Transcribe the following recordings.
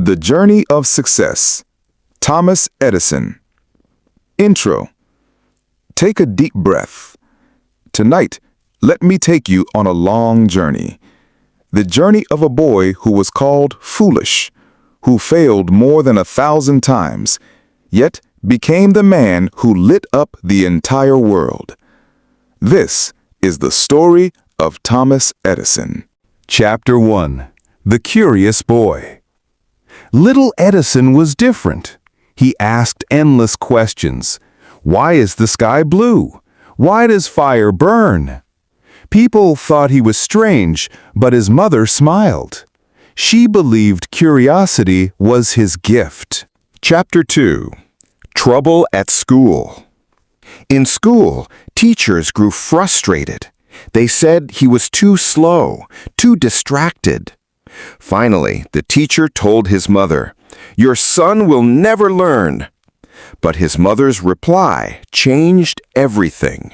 The Journey of Success. Thomas Edison. Intro. Take a deep breath. Tonight, let me take you on a long journey. The journey of a boy who was called foolish, who failed more than 1,000 times, yet became the man who lit up the entire world. This is the story of Thomas Edison. Chapter 1. The Curious Boy. Little Edison was different. He asked endless questions. Why is the sky blue? Why does fire burn? People thought he was strange, but his mother smiled. She believed curiosity was his gift. Chapter 2. Trouble at School. In school, teachers grew frustrated. They said he was too slow, too distracted. Finally, the teacher told his mother, "Your son will never learn." But his mother's reply changed everything.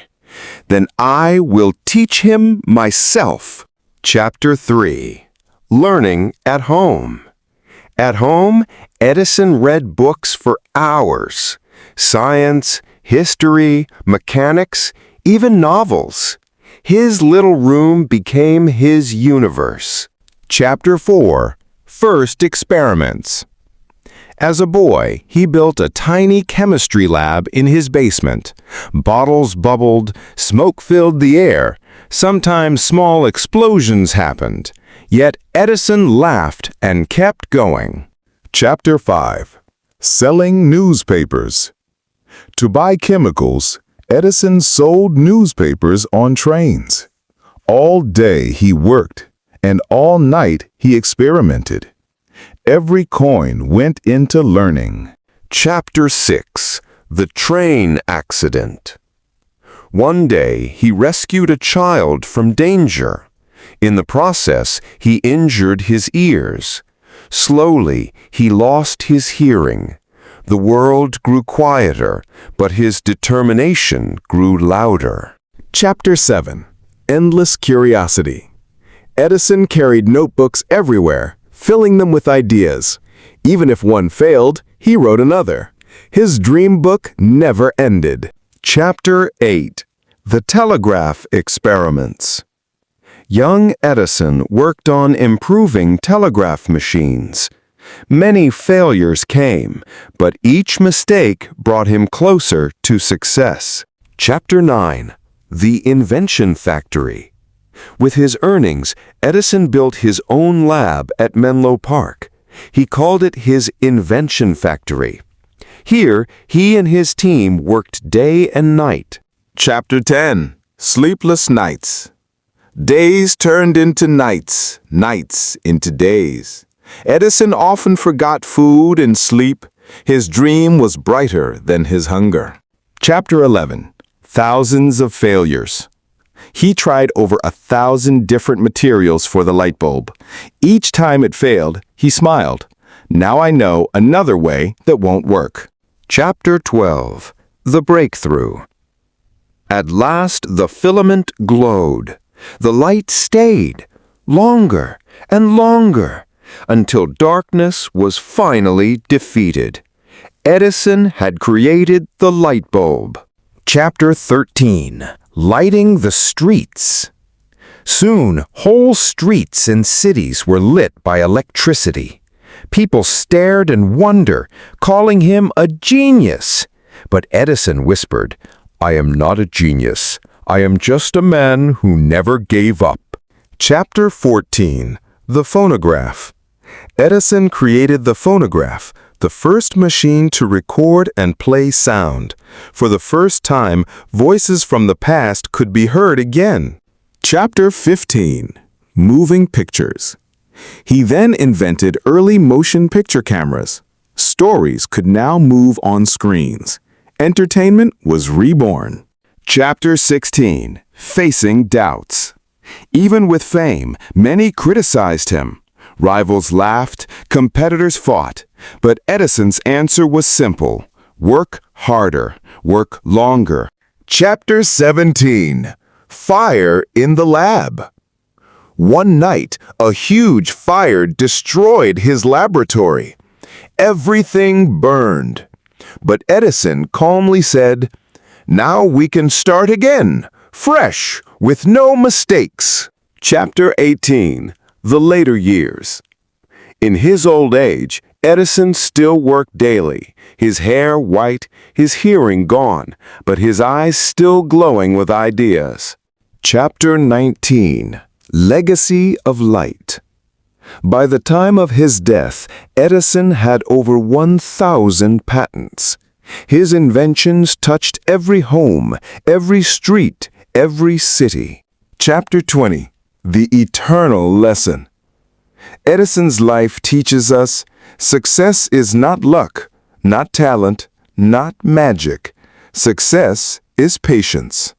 "Then I will teach him myself." Chapter 3. Learning at Home. At home, Edison read books for hours. Science, history, mechanics, even novels. His little room became his universe. Chapter 4. First Experiments. As a boy, he built a tiny chemistry lab in his basement. Bottles bubbled, smoke filled the air. Sometimes small explosions happened. Yet Edison laughed and kept going. Chapter 5. Selling Newspapers. To buy chemicals, Edison sold newspapers on trains. All day he worked, and all night he experimented. Every coin went into learning. Chapter 6. The Train Accident. One day he rescued a child from danger. In the process, he injured his ears. Slowly, he lost his hearing. The world grew quieter, but his determination grew louder. Chapter 7. Endless Curiosity. Edison carried notebooks everywhere, filling them with ideas. Even if one failed, he wrote another. His dream book never ended. Chapter 8. The Telegraph Experiments. Young Edison worked on improving telegraph machines. Many failures came, but each mistake brought him closer to success. Chapter 9. The Invention Factory. With his earnings, Edison built his own lab at Menlo Park. He called it his Invention Factory. Here, he and his team worked day and night. Chapter 10. Sleepless Nights. Days turned into nights, nights into days. Edison often forgot food and sleep. His dream was brighter than his hunger. Chapter 11. Thousands of Failures. He tried over 1,000 different materials for the light bulb. Each time it failed, he smiled. Now I know another way that won't work. Chapter 12. The Breakthrough. At last the filament glowed. The light stayed, longer and longer, until darkness was finally defeated. Edison had created the light bulb. Chapter 13. Lighting the Streets. Soon, whole streets and cities were lit by electricity. People stared in wonder, calling him a genius. But Edison whispered, "I am not a genius. I am just a man who never gave up." Chapter 14. The Phonograph. Edison created the phonograph, the first machine to record and play sound. For the first time, voices from the past could be heard again. Chapter 15. Moving Pictures. He then invented early motion picture cameras. Stories could now move on screens. Entertainment was reborn. Chapter 16. Facing Doubts. Even with fame, many criticized him. Rivals laughed, competitors fought. But Edison's answer was simple. Work harder, work longer. Chapter 17. Fire in the Lab. One night, a huge fire destroyed his laboratory. Everything burned. But Edison calmly said, "Now we can start again, fresh, with no mistakes." Chapter 18. The Later Years. In his old age, Edison still worked daily, his hair white, his hearing gone, but his eyes still glowing with ideas. Chapter 19. Legacy of Light. By the time of his death, Edison had over 1,000 patents. His inventions touched every home, every street, every city. Chapter 20. The Eternal Lesson. Edison's life teaches us success is not luck, not talent, not magic. Success is patience.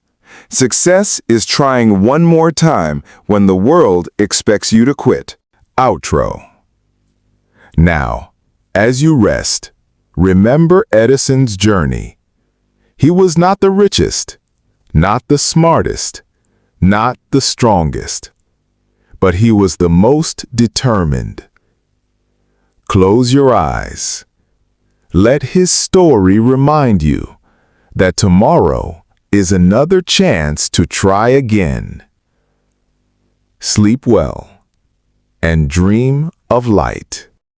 Success is trying one more time when the world expects you to quit. Outro. Now, as you rest, remember Edison's journey. He was not the richest, not the smartest, not the strongest, but he was the most determined. Close your eyes. Let his story remind you that tomorrow is another chance to try again. Sleep well and dream of light.